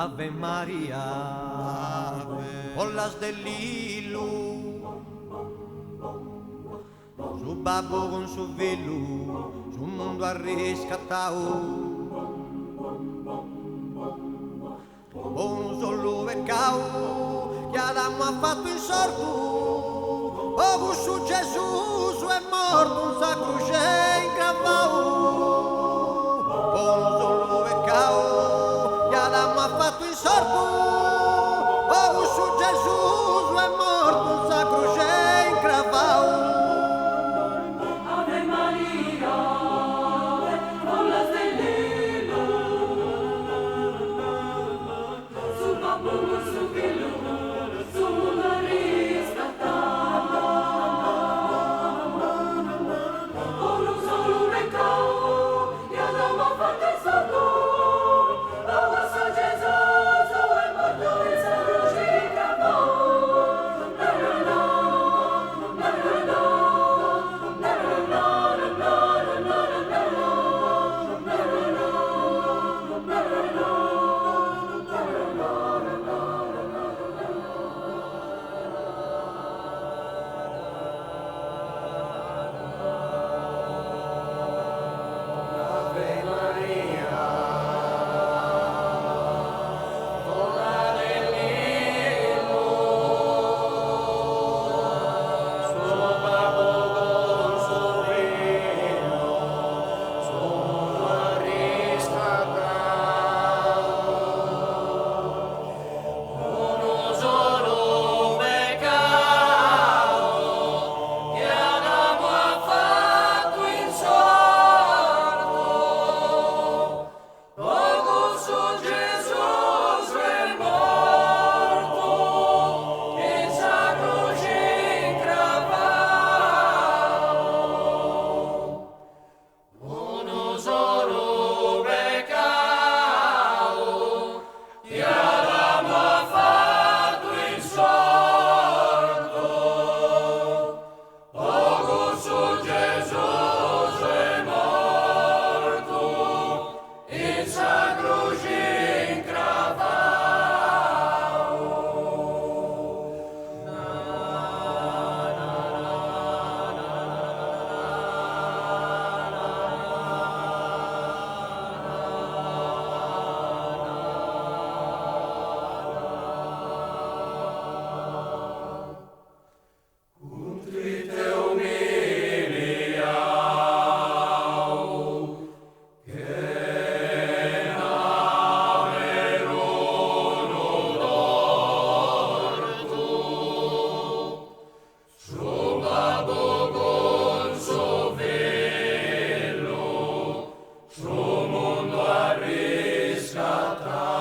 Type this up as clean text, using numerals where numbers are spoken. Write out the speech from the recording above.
Ave Maria, olas del Lilu, su babbo con su velu, su mundo arriscatao, un solo beccao, che Adamo ha fatto in sortu, oh su Gesù è morto, un sacro c'è in cavao, un solo beccao, che Adamo ha fatto in sortu, oh su Gesù è morto, un sacro c'è in cavao. Ave Maria, olas del Lilu, su babbo con su figlio, su mundo riscattato, con un solo beccao, che Adamo ha fatto il sordo, oh su Gesù è morto, il sangue ci cavò, la la la, la la la. Riscata